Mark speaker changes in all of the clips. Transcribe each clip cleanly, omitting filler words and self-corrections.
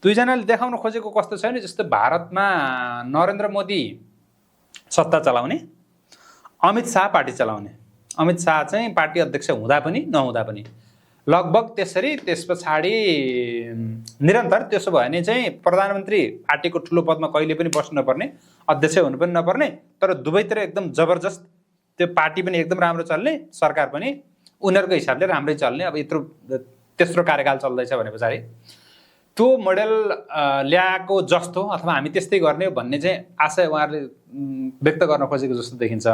Speaker 1: दुईजनाले देखाउन खोजेको कस्तो छ भने जस्तो भारतमा नरेन्द्र मोदी सत्ता चलाउने, अमित शाह पार्टी चलाउने। अमित शाह चाहिँ पार्टी अध्यक्ष हुँदा पनि नहुँदा पनि लगभग त्यसरी, त्यस पछाडि निरन्तर। त्यसो भयो भने चाहिँ प्रधानमन्त्री पार्टीको ठुलो पदमा कहिले पनि बस्नु नपर्ने, अध्यक्ष हुनु पनि नपर्ने, तर दुवैतिर एकदम जबरजस्त त्यो पार्टी पनि एकदम राम्रो चल्ने, सरकार पनि उनीहरूको हिसाबले राम्रै चल्ने। अब यत्रो तेस्रो कार्यकाल चल्दैछ भने पछाडि त्यो मोडेल ल्याएको जस्तो अथवा हामी त्यस्तै गर्ने भन्ने चाहिँ आशा उहाँहरूले व्यक्त गर्न खोजेको जस्तो देखिन्छ।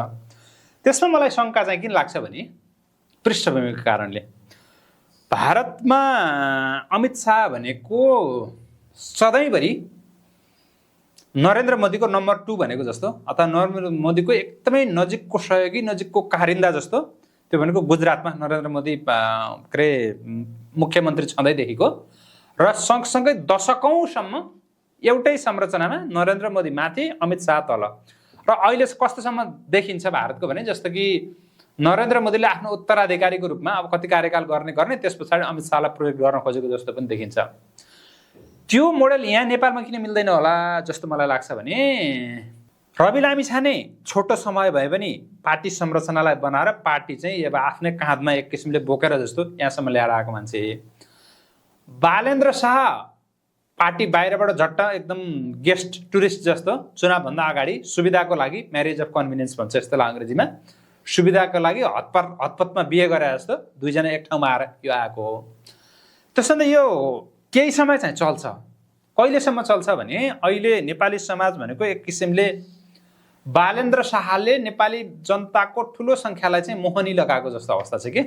Speaker 1: त्यसमा मलाई शङ्का चाहिँ किन लाग्छ भने पृष्ठभूमिको कारणले। भारतमा अमित शाह भनेको सधैँभरि नरेन्द्र मोदीको नम्बर 2 भनेको जस्तो, अथवा नरेन्द्र मोदीको एकदमै नजिकको सहयोगी, नजिकको कारिन्दा जस्तो। त्यो भनेको गुजरातमा नरेन्द्र मोदी मुख्यमन्त्री छँदैदेखिको र सँगसँगै दशकौँसम्म एउटै संरचनामा नरेन्द्र मोदी माथि, अमित शाह तल। र अहिले कस्तोसम्म देखिन्छ भारतको भने जस्तो कि नरेन्द्र मोदीले आफ्नो उत्तराधिकारीको रूपमा अब कति कार्यकाल गर्ने, त्यस पछाडि अमित शाहलाई प्रयोग गर्न खोजेको जस्तो पनि देखिन्छ। त्यो मोडल यहाँ नेपालमा किन मिल्दैन होला जस्तो मलाई लाग्छ भने रवि लामिछाने छोटो समय भए पनि पार्टी संरचनालाई बनाएर पार्टी चाहिँ अब आफ्नै काँधमा एक किसिमले बोकेर जस्तो यहाँसम्म ल्याएर आएको मान्छे। बालेन्द्र शाह पार्टी बाहिरबाट झट्ट एकदम गेस्ट टुरिस्ट जस्तो चुनावभन्दा अगाडि सुविधाको लागि, म्यारेज अफ कन्भिनियन्स भन्छ यस्तोलाई अङ्ग्रेजीमा, सुविधाको लागि हतपतमा बिहे गरे जस्तो दुईजना एक ठाउँमा आएर यो आएको हो। त्यसैले यो केही समय चाहिँ चल्छ। कहिलेसम्म चल्छ भने अहिले नेपाली समाज भनेको एक किसिमले बालेन्द्र शाहले नेपाली जनताको ठुलो सङ्ख्यालाई चाहिँ मोहनी लगाएको जस्तो अवस्था छ कि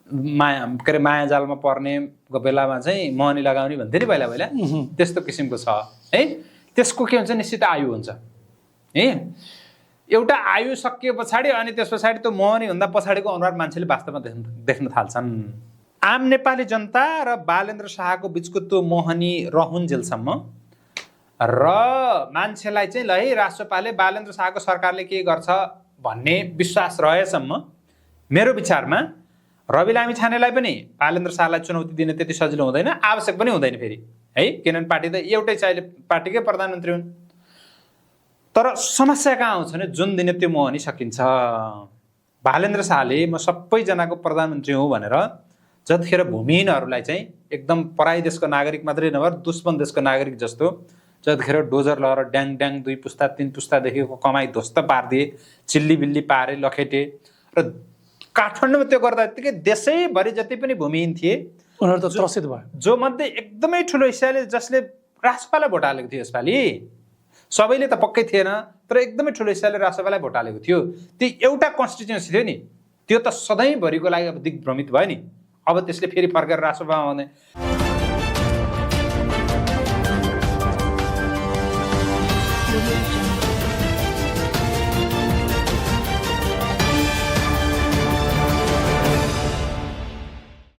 Speaker 1: मायाजालमा पर्ने बेलामा चाहिँ मोहनी लगाउने भन्थे नि पहिला पहिला, त्यस्तो किसिमको छ है। त्यसको के हुन्छ, निश्चित आयु हुन्छ है। एउटा आयु सकिए पछाडि अनि त्यस पछाडि त्यो मोहनी हुँदा पछाडिको अनुहार मान्छेले वास्तवमा देख्न थाल्छन्। आम नेपाली जनता र बालेन्द्र शाहको बिचको त्यो मोहनी रहन्जेलसम्म र मान्छेलाई चाहिँ ल है राष्ट्रपालले बालेन्द्र शाहको सरकारले के गर्छ भन्ने विश्वास रहेसम्म मेरो विचारमा रवि लामिछानेलाई पनि बालेन्द्र शाहलाई चुनौती दिने त्यति सजिलो हुँदैन, आवश्यक पनि हुँदैन फेरि है। किनभने पार्टी त एउटै छ, अहिले पार्टीकै प्रधानमन्त्री हुन्। तर समस्या कहाँ आउँछ भने जुन दिन त्यो मोहनी सकिन्छ, बालेन्द्र शाहले म सबैजनाको प्रधानमन्त्री हुँ भनेर जतिखेर भूमिहीनहरूलाई चाहिँ एकदम पराई देशको नागरिक मात्रै नभएर दुश्मन देशको नागरिक जस्तो जतिखेर डोजर लगाएर ड्याङ ड्याङ 2 पुस्ता 3 पुस्तादेखिको कमाई ध्वस्त पारिदिए, चिल्ली बिल्ली पारे, लखेटे। र काठमाडौँमा त्यो गर्दा यत्तिकै देशैभरि जति पनि भूमिहीन थिए
Speaker 2: उनीहरू त त्रसित भयो।
Speaker 1: जो मध्ये एकदमै ठुलो हिस्साले जसले राष्ट्रपाललाई भोट हालेको थियो यसपालि, सबैले त पक्कै थिएन तर एकदमै ठुलो हिस्साले राष्ट्रपाललाई भोट हालेको थियो। त्यो एउटा कन्स्टिट्युएन्सी थियो नि, त्यो त सधैँभरिको लागि अब दिग्भ्रमित भयो नि। अब त्यसले फेरि फर्केर राष्ट्रसभामा आउने